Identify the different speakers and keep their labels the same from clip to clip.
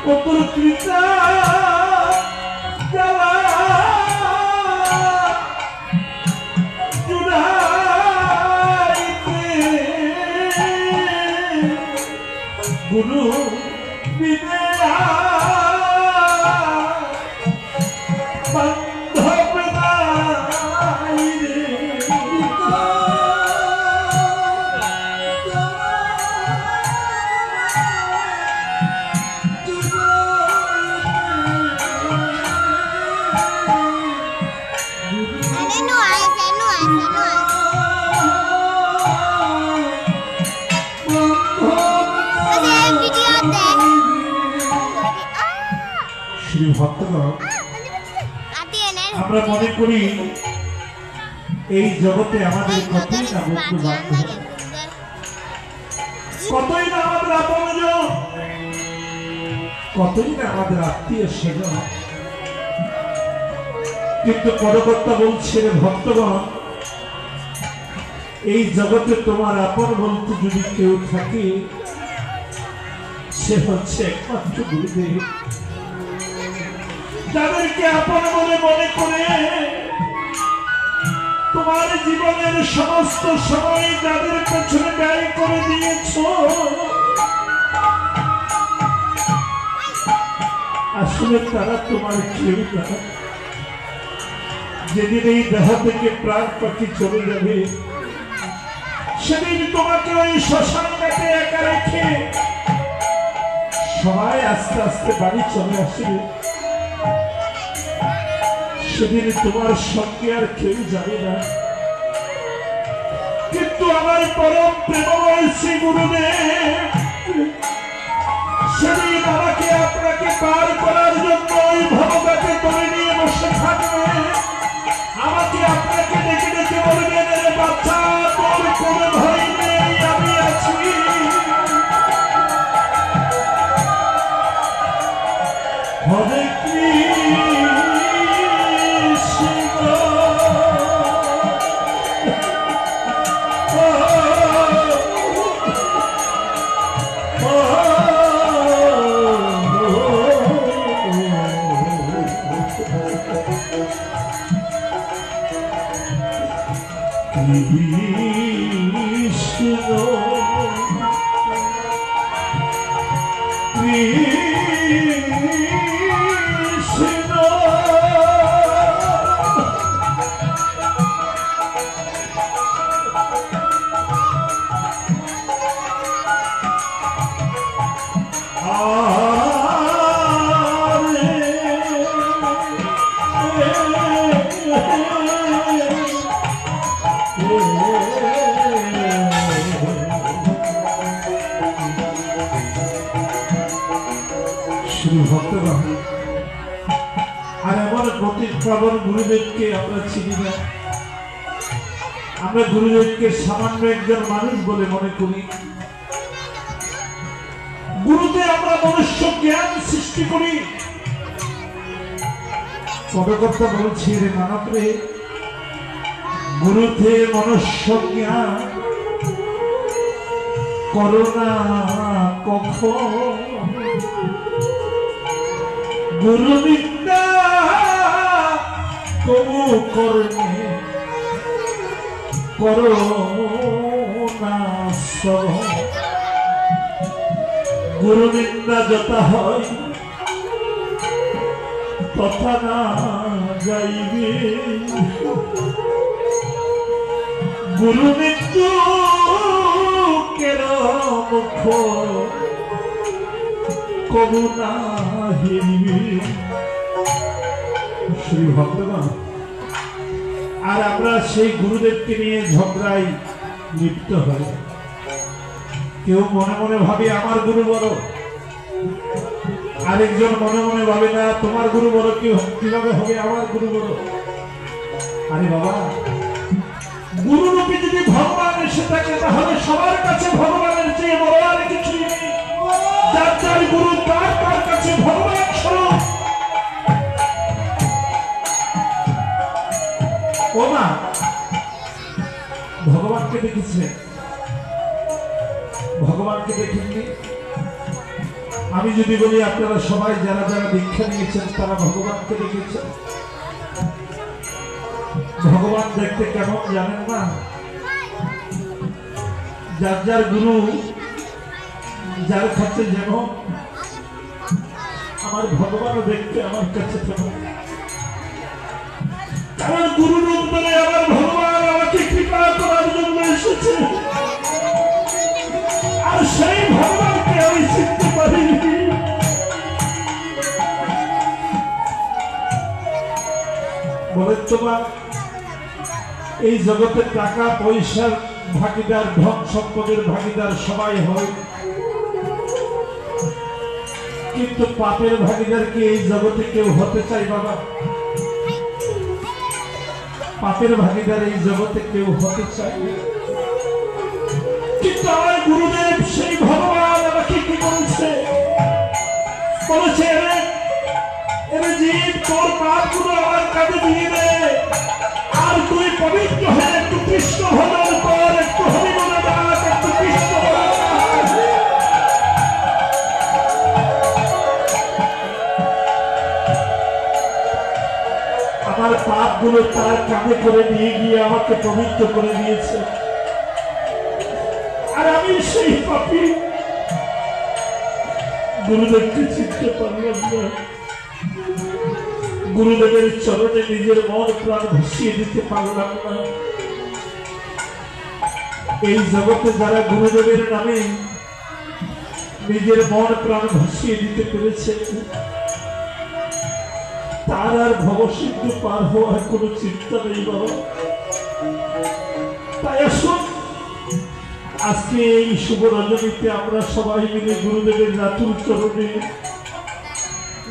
Speaker 1: কৃতা গুরু বিদেয়া বান্ধব নাই রে শ্রী ভক্তগণ, আমরা মনে করি এই জগতে আমাদের কতই না বন্ধু বান্ধব, কতই না আমাদের আপনজন, কতই না আমাদের আত্মীয় স্বজন, কিন্তু পরকর্তা বলছে ভক্তগণ, এই জগতে তোমার আপন বলতে যদি কেউ থাকে সে হচ্ছে একমাত্র গুরুদেব। যাদেরকে আপন বলে মনে করে তোমার জীবনের সমস্ত সময় যাদের পেছনে ব্যয় করে দিয়েছ, আসলে তারা তোমার কেউ না। যেদিন এই দেহ থেকে প্রাণ পাখি চলে যাবে সেদিন তোমাকে ওই শ্মশান ঘাটে একা রেখে সবাই আস্তে আস্তে বাড়ি চলে আসবে। সেদিন তোমার সঙ্গে আর কেউ যাবে না, কিন্তু আমার পরম প্রেমময় শ্রী গুরুদেব সেদিন আমাকে আপনাকে পার করার জন্য ওই ভবঘাটে করে নিয়ে বসে থাকবে। আমাকে আপনাকে ডেকে ডেকে বলবেন, রে বাচ্চা, তোর কোনো ভয় নেই, আমি আছি। হরে আর আমার প্রতিষ্ঠাপন গুরুদেবকে আমরা চিনি না। আমরা গুরুদেবকে সামান্য একজন মানুষ বলে মনে করি। গুরুতে আমরা মনুষ্য জ্ঞান সৃষ্টি করি। পদকর্তা বলছি, রে মানব রে, গুরুতে মনুষ্য জ্ঞান করোনা কখন, গুরু বিদ্যা কবু করণে করোনা সহ। গুরু নিন্দা যথা হয় তথা না যাইবে, গুরু মৃত্যু কের মুখ কবু না হিরিবে। শ্রী ভক্তগণ, আর আমরা সেই গুরুদেবকে নিয়ে ঝগড়ায় লিপ্ত হই। কেউ মনে মনে ভাবে আমার গুরু বড়, আরেকজন মনে মনে ভাবে না তোমার গুরু বড়। কিভাবে হবে আমার গুরু বড়? আরে বাবা, গুরু রূপে যদি ভগবান এসে থাকে তাহলে সবার কাছে ভগবানের চেয়ে বড় আর কিছুই নেই। যার যার গুরু তার তার কাছে ভগবান স্বরূপ। ও মা, ভগবানকে দেখেছে? ভগবানকে দেখেননি? আমি যদি বলি আপনারা সবাই যারা যারা দীক্ষা নিয়েছেন তারা ভগবানকে দেখেছেন। ভগবান দেখতে কেমন জানেন না? যার যার গুরু যার কাছে যেমন, আমার ভগবানও দেখতে আমার কাছে তেমন। কারণ গুরু রূপ ধরে আমার ভগবান আমাকে কৃপা করার জন্য এসেছে, আর সেই ভগবানকে আমি চিনতে পারিনি। বলে তোমার এই জগতে টাকা পয়সার ভাগিদার, ধন সম্পদের ভাগিদার সবাই হয়, কিন্তু পাপের ভাগিদার কি এই জগতে কেউ হতে চাই বাবা? পাপের ভাগিদার এই জগতে কেউ হতে চায় না। কিন্তু আমার গুরুদেব সেই ভগবান আমাকে কি বলছে? বলেছে এরে জীব, তোর পাপগুলো আমার কাছে দিয়ে দে, আর তুই পবিত্র হয়ে একটু কৃষ্ণ ভজন কর, একটু হরিবলে ডাক, একটু কৃষ্ণ ভজন ডাক। আমার পাপগুলো তার কাঁধে করে নিয়ে গিয়ে আমাকে পবিত্র করে দিয়েছে, আর আমি সেই পাপী গুরুদেবকে চিনতে পারলাম না। গুরুদেবের চরণে নিজের মন প্রাণ ভাসিয়ে দিতে পারলাম না। এই জগতে যারা গুরুদেবের নামে নিজের মন প্রাণ ভাসিয়ে দিতে পেরেছে, তার আর ভবসিন্ধু পার হওয়ার কোনো চিন্তা নেই বাবা। তাই আসুন আজকে এই শুভ রজনীতে আমরা সবাই মিলে গুরুদেবের রাতুল চরণে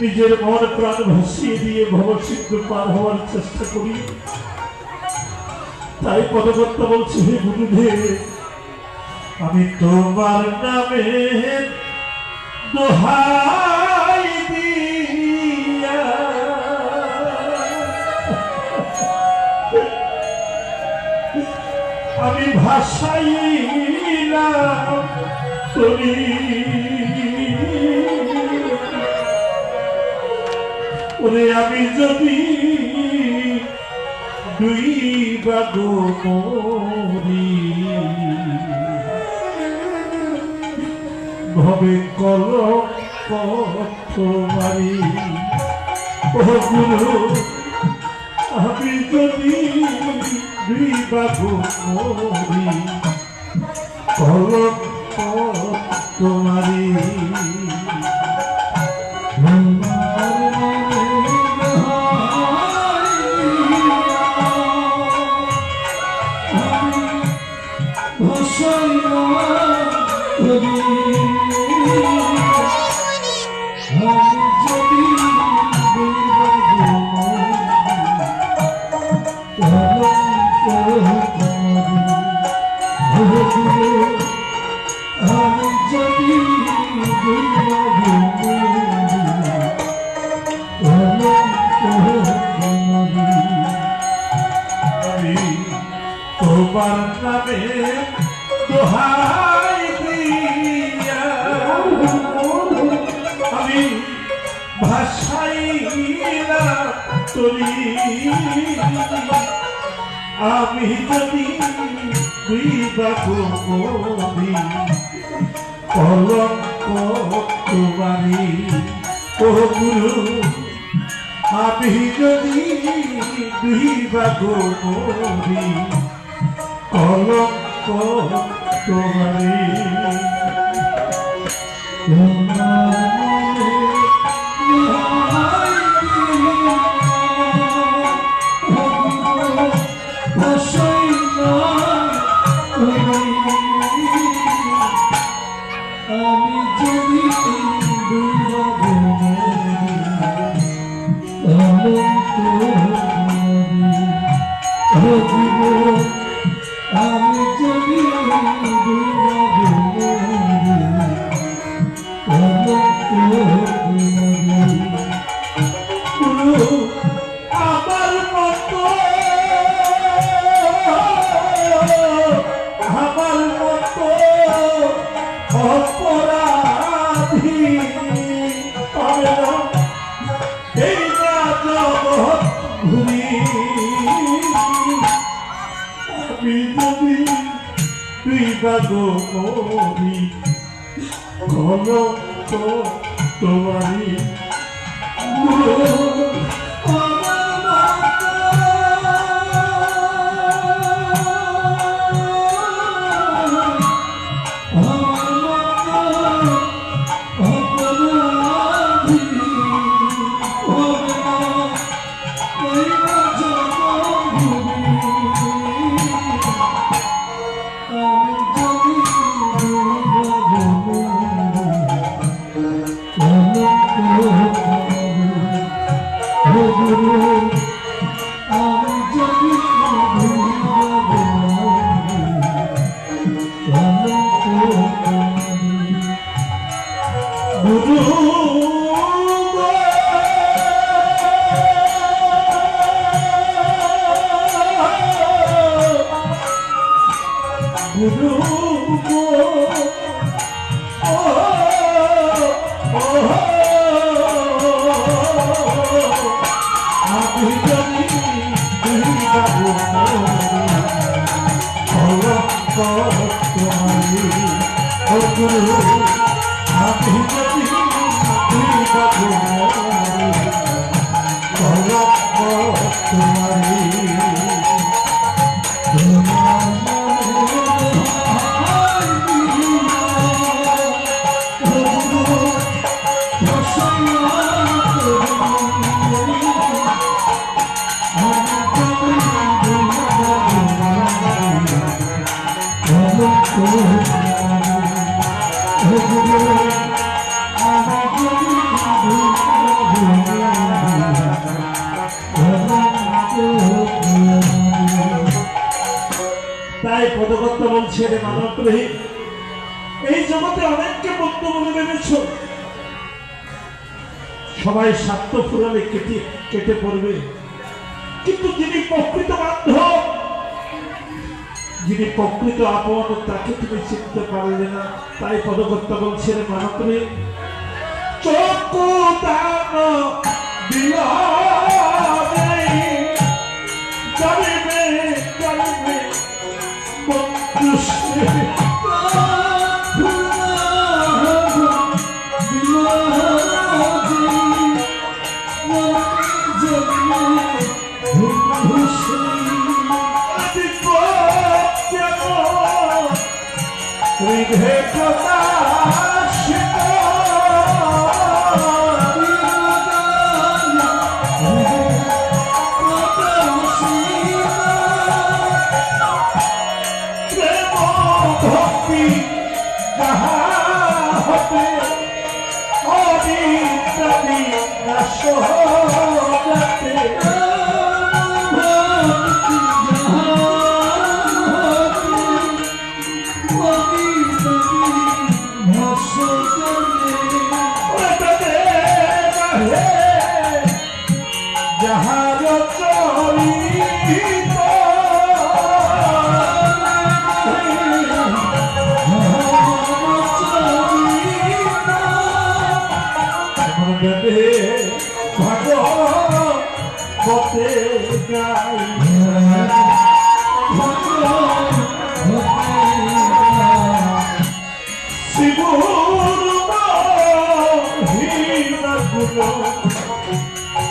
Speaker 1: নিজের মন প্রাণ ভাসিয়ে দিয়ে ভবসিন্ধু পার হওয়ার চেষ্টা করি। তাই পদকর্তা বলছি, হে গুরুদেব, আমি তোমার নামে দোহাই দিয়া আমি ভাসাইলাম তুমি, ওরে আমি যদি দুই বাগো মরি, ভবে কলঙ্ক তোমারি। ও গুরু, আমি যদি দুই বাগো মরি, কলঙ্ক তোমারি। তোমার নামে দোহাই দিয়া আমি ভাসাইলাম তরি, আমি যদি দুই বাগো মরি, কলঙ্ক তোমারি। ও গুরু, আমি যদি দুই বাগো মরি, কলঙ্ক তোমারি।
Speaker 2: আমি যদি আমি যদি
Speaker 1: আমার মতো অপরাধী পাবে না এই না জগৎ ঘুরি আমি যদি তুই বাগো করি ঘন তো তোমারি তাই পদকর্তা বলছে রে মানব রহিত এই জগতে অনেককে বন্ধু বলে ভেবেছ সবাই স্বার্থ ফুরালে কেটে পড়বে কিন্তু যিনি প্রকৃত বান্ধব যিনি প্রকৃত আপন তাকে তুমি চিনতে পারলে না তাই পদকর্তা বলছে রে মানব রহিত চক্ষু দান দিলা জানিবে জানিবে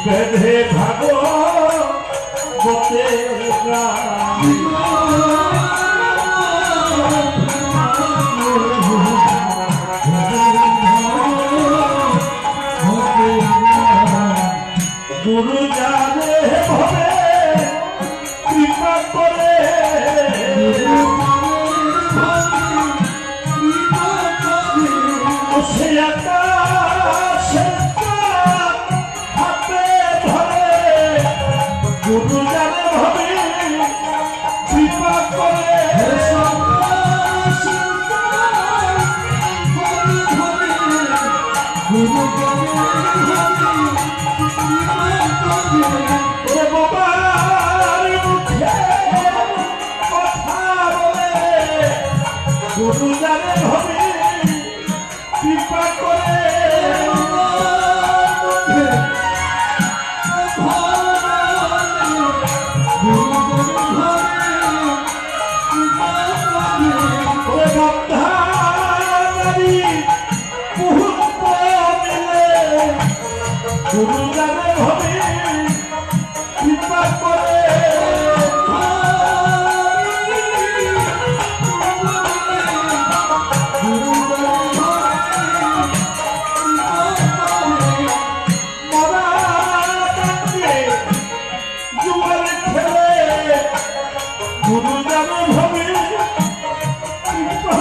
Speaker 1: বেধে ভাগ বতে গুরু যাবে হবে কৃপা করে সে গুরু যাবে হবে কৃপা করে বাবার মুখে কথা বলে গুরু যাবে হবে কৃপা করে গুরু জানে হবে কৃপা করে মরা কান্দে জুয়ার খেলে গুরু জানে হবে কৃপা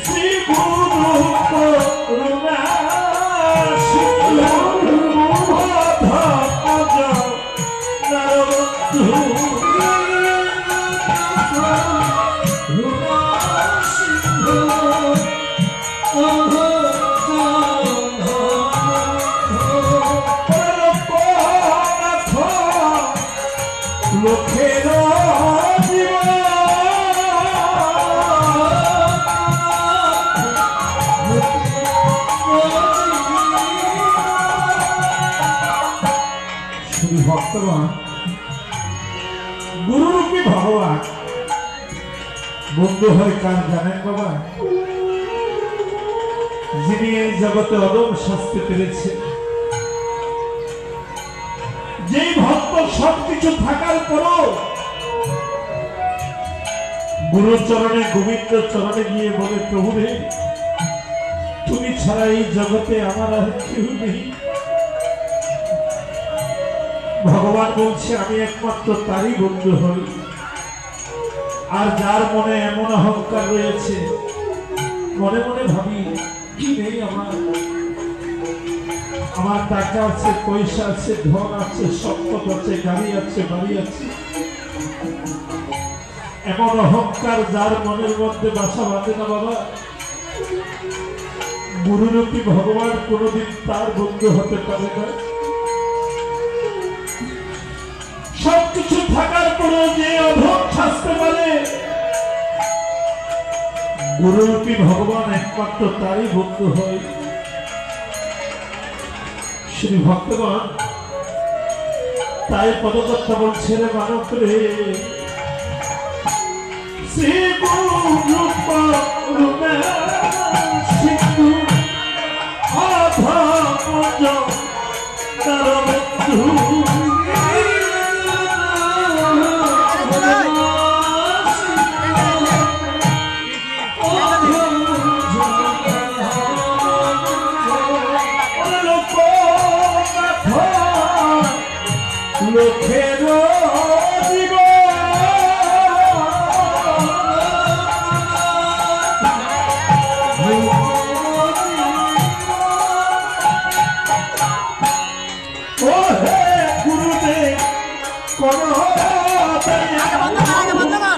Speaker 1: শ্রী গুরু করুণা সিন্ধু ভজ নরবন্ধু লোকের শুধু ভক্তগণ গুরুরূপী ভগবান বন্ধু হয় কার জানেন বাবা? যিনি এই জগতে অদম শাস্তি পেরেছে, যেই ভক্ত সবকিছু থাকার পরও গুরু চরণে গোবিন্দ চরণে গিয়ে বলে প্রভু রে তুমি ছাড়া এই জগতে আমার আর কেউ নেই। ভগবান বলছে আমি একমাত্র তারই বন্ধু হই। আর যার মনে এমন অহংকার রয়েছে, মনে মনে ভাবি কি নেই আমার টাকা আছে, পয়সা আছে, ধন আছে, সম্পদ আছে, গাড়ি আছে, বাড়ি আছে, এমন অহংকার যার মনের মধ্যে বাসা বাঁধে না বাবা, গুরুরূপী ভগবান কোনোদিন তার বন্ধু হতে পারে না। সবকিছু থাকার পরেও যে অধম শাস্তে পারে, গুরুরূপী ভগবান একমাত্র তারই বন্ধু হয়। শ্রী ভক্তগণ তাই পদকর্তা বলছে রে মানব রে শ্রী গুরু করুণা সিন্ধু অধম নরবন্ধু লোকের জীব ও হে গুরুদেব করো দয়া